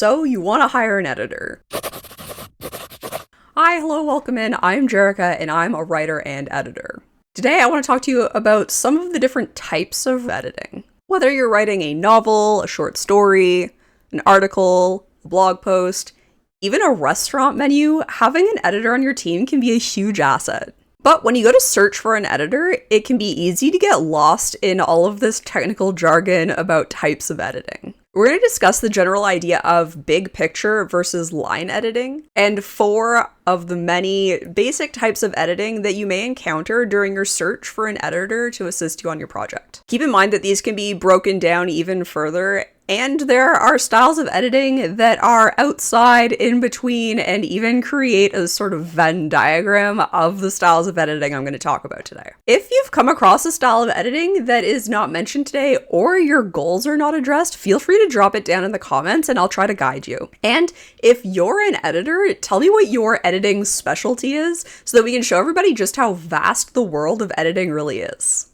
So you want to hire an editor. Hi, hello, welcome in. I'm Jerica, and I'm a writer and editor. Today I want to talk to you about some of the different types of editing. Whether you're writing a novel, a short story, an article, a blog post, even a restaurant menu, having an editor on your team can be a huge asset. But when you go to search for an editor, it can be easy to get lost in all of this technical jargon about types of editing. We're going to discuss the general idea of big picture versus line editing, and 4 of the many basic types of editing that you may encounter during your search for an editor to assist you on your project. Keep in mind that these can be broken down even further, and there are styles of editing that are outside, in between, and even create a sort of Venn diagram of the styles of editing I'm going to talk about today. If you've come across a style of editing that is not mentioned today, or your goals are not addressed, feel free to drop it down in the comments and I'll try to guide you. And if you're an editor, tell me what your editing specialty is so that we can show everybody just how vast the world of editing really is.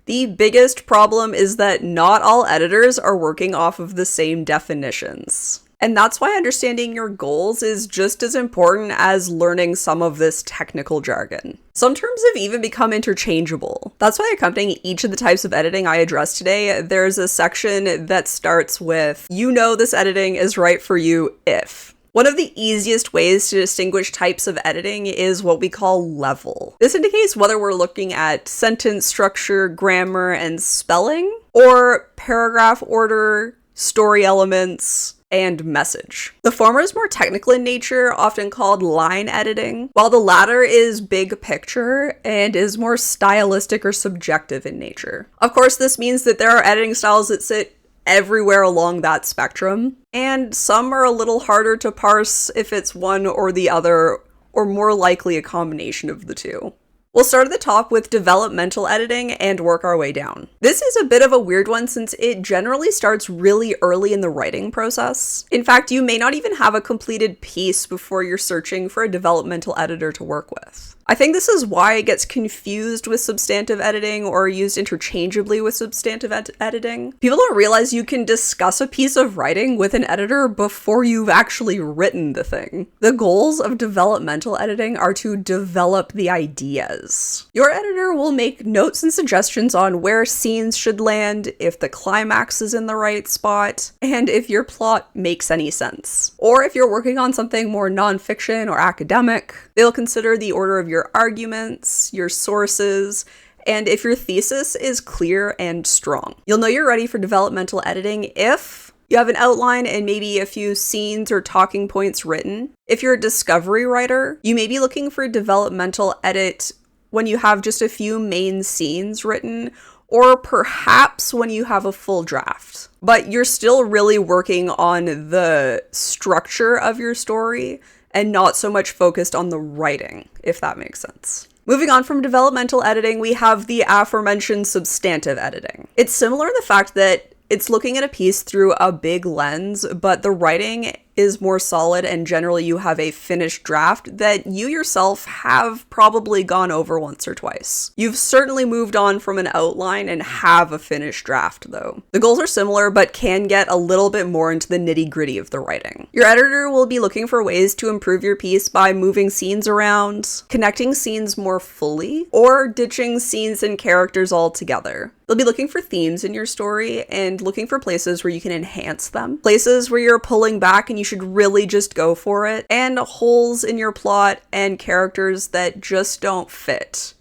The biggest problem is that not all editors are working off of the same definitions. And that's why understanding your goals is just as important as learning some of this technical jargon. Some terms have even become interchangeable. That's why accompanying each of the types of editing I address today, there's a section that starts with, you know this editing is right for you if. One of the easiest ways to distinguish types of editing is what we call level. This indicates whether we're looking at sentence structure, grammar, and spelling, or paragraph order, story elements, and message. The former is more technical in nature, often called line editing, while the latter is big picture and is more stylistic or subjective in nature. Of course, this means that there are editing styles that sit everywhere along that spectrum, and some are a little harder to parse if it's one or the other, or more likely a combination of the two. We'll start at the top with developmental editing and work our way down. This is a bit of a weird one since it generally starts really early in the writing process. In fact, you may not even have a completed piece before you're searching for a developmental editor to work with. I think this is why it gets confused with substantive editing or used interchangeably with substantive editing. People don't realize you can discuss a piece of writing with an editor before you've actually written the thing. The goals of developmental editing are to develop the ideas. Your editor will make notes and suggestions on where scenes should land, if the climax is in the right spot, and if your plot makes any sense. Or if you're working on something more nonfiction or academic, they'll consider the order of your arguments, your sources, and if your thesis is clear and strong. You'll know you're ready for developmental editing if you have an outline and maybe a few scenes or talking points written. If you're a discovery writer, you may be looking for a developmental edit when you have just a few main scenes written, or perhaps when you have a full draft. But you're still really working on the structure of your story and not so much focused on the writing, if that makes sense. Moving on from developmental editing, we have the aforementioned substantive editing. It's similar in the fact that it's looking at a piece through a big lens, but the writing is more solid and generally you have a finished draft that you yourself have probably gone over once or twice. You've certainly moved on from an outline and have a finished draft though. The goals are similar but can get a little bit more into the nitty-gritty of the writing. Your editor will be looking for ways to improve your piece by moving scenes around, connecting scenes more fully, or ditching scenes and characters altogether. They'll be looking for themes in your story and looking for places where you can enhance them, places where you're pulling back and you should really just go for it, and holes in your plot and characters that just don't fit.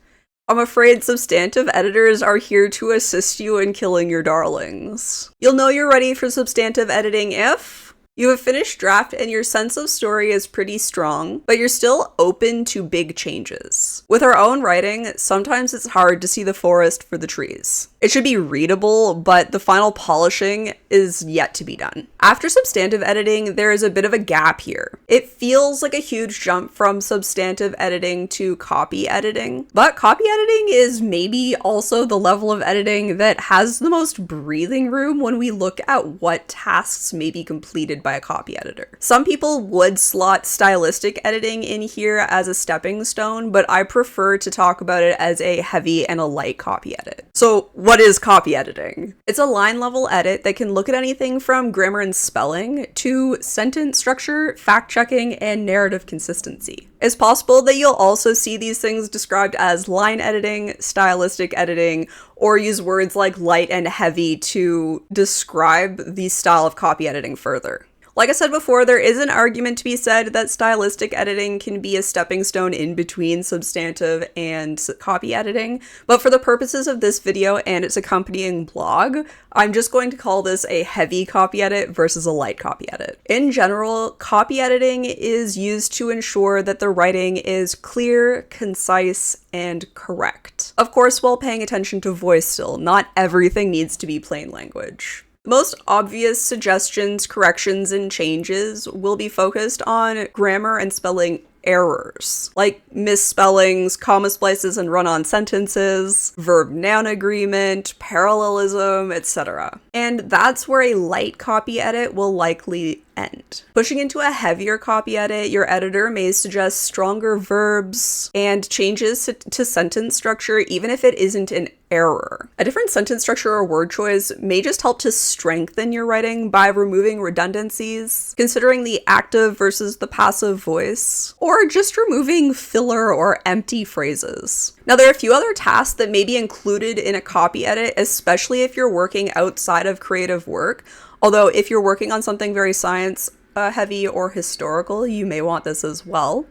I'm afraid substantive editors are here to assist you in killing your darlings. You'll know you're ready for substantive editing if you have a finished draft and your sense of story is pretty strong, but you're still open to big changes. With our own writing, sometimes it's hard to see the forest for the trees. It should be readable, but the final polishing is yet to be done. After substantive editing, there is a bit of a gap here. It feels like a huge jump from substantive editing to copy editing, but copy editing is maybe also the level of editing that has the most breathing room when we look at what tasks may be completed by a copy editor. Some people would slot stylistic editing in here as a stepping stone, but I prefer to talk about it as a heavy and a light copy edit. So what is copy editing? It's a line-level edit that can look at anything from grammar and spelling to sentence structure, fact-checking, and narrative consistency. It's possible that you'll also see these things described as line editing, stylistic editing, or use words like light and heavy to describe the style of copy editing further. Like I said before, there is an argument to be said that stylistic editing can be a stepping stone in between substantive and copy editing, but for the purposes of this video and its accompanying blog, I'm just going to call this a heavy copy edit versus a light copy edit. In general, copy editing is used to ensure that the writing is clear, concise, and correct. Of course, while paying attention to voice still, not everything needs to be plain language. Most obvious suggestions, corrections, and changes will be focused on grammar and spelling errors, like misspellings, comma splices and run-on sentences, verb-noun agreement, parallelism, etc. And that's where a light copy edit will likely end. Pushing into a heavier copy edit, your editor may suggest stronger verbs and changes to sentence structure, even if it isn't an error. A different sentence structure or word choice may just help to strengthen your writing by removing redundancies, considering the active versus the passive voice, or just removing filler or empty phrases. Now, there are a few other tasks that may be included in a copy edit, especially if you're working outside of creative work. Although if you're working on something very science heavy or historical, you may want this as well.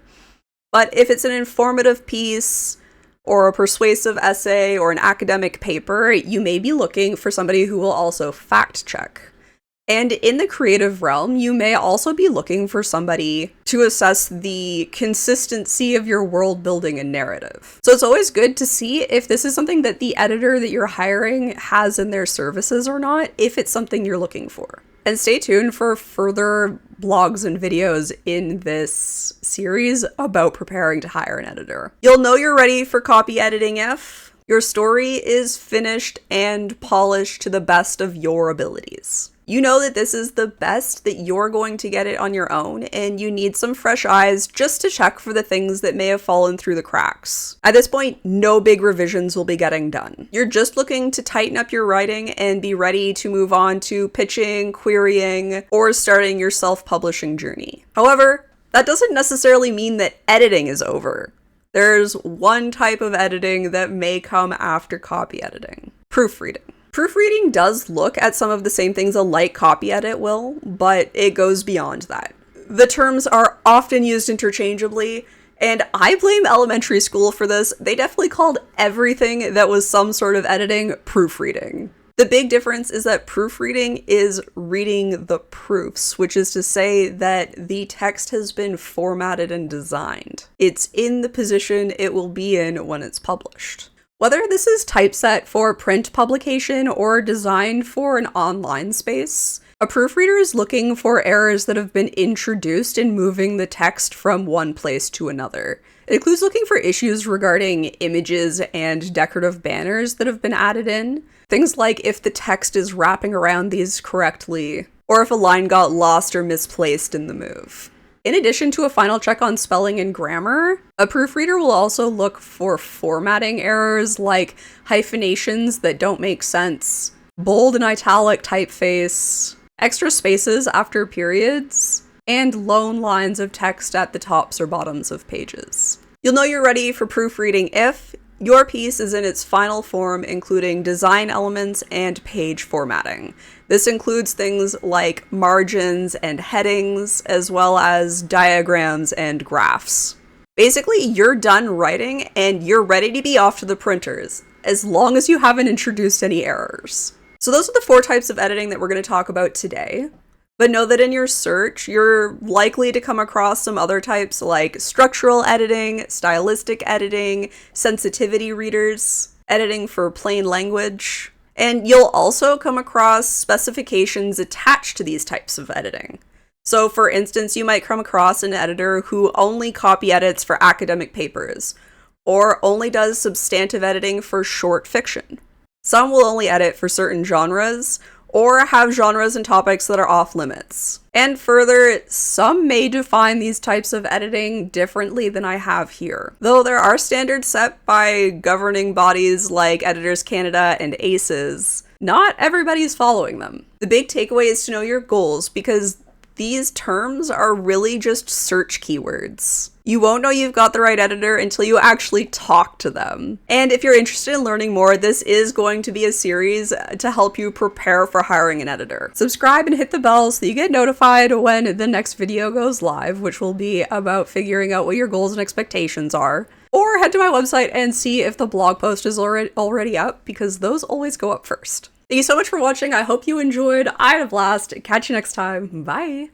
But if it's an informative piece or a persuasive essay or an academic paper, you may be looking for somebody who will also fact check. And in the creative realm, you may also be looking for somebody to assess the consistency of your world building and narrative. So it's always good to see if this is something that the editor that you're hiring has in their services or not, if it's something you're looking for. And stay tuned for further blogs and videos in this series about preparing to hire an editor. You'll know you're ready for copy editing if your story is finished and polished to the best of your abilities. You know that this is the best that you're going to get it on your own, and you need some fresh eyes just to check for the things that may have fallen through the cracks. At this point, no big revisions will be getting done. You're just looking to tighten up your writing and be ready to move on to pitching, querying, or starting your self-publishing journey. However, that doesn't necessarily mean that editing is over. There's one type of editing that may come after copy editing: proofreading. Proofreading does look at some of the same things a light copy edit will, but it goes beyond that. The terms are often used interchangeably, and I blame elementary school for this. They definitely called everything that was some sort of editing proofreading. The big difference is that proofreading is reading the proofs, which is to say that the text has been formatted and designed. It's in the position it will be in when it's published. Whether this is typeset for print publication or designed for an online space, a proofreader is looking for errors that have been introduced in moving the text from one place to another. It includes looking for issues regarding images and decorative banners that have been added in. Things like if the text is wrapping around these correctly, or if a line got lost or misplaced in the move. In addition to a final check on spelling and grammar, a proofreader will also look for formatting errors like hyphenations that don't make sense, bold and italic typeface, extra spaces after periods, and lone lines of text at the tops or bottoms of pages. You'll know you're ready for proofreading if your piece is in its final form, including design elements and page formatting. This includes things like margins and headings, as well as diagrams and graphs. Basically, you're done writing and you're ready to be off to the printers, as long as you haven't introduced any errors. So those are the 4 types of editing that we're going to talk about today. But know that in your search, you're likely to come across some other types like structural editing, stylistic editing, sensitivity readers, editing for plain language, and you'll also come across specifications attached to these types of editing. So for instance, you might come across an editor who only copy edits for academic papers, or only does substantive editing for short fiction. Some will only edit for certain genres, or have genres and topics that are off limits. And further, some may define these types of editing differently than I have here. Though there are standards set by governing bodies like Editors Canada and ACES, not everybody's following them. The big takeaway is to know your goals, because these terms are really just search keywords. You won't know you've got the right editor until you actually talk to them. And if you're interested in learning more, this is going to be a series to help you prepare for hiring an editor. Subscribe and hit the bell so you get notified when the next video goes live, which will be about figuring out what your goals and expectations are. Or head to my website and see if the blog post is already up, because those always go up first. Thank you so much for watching. I hope you enjoyed. I had a blast. Catch you next time. Bye.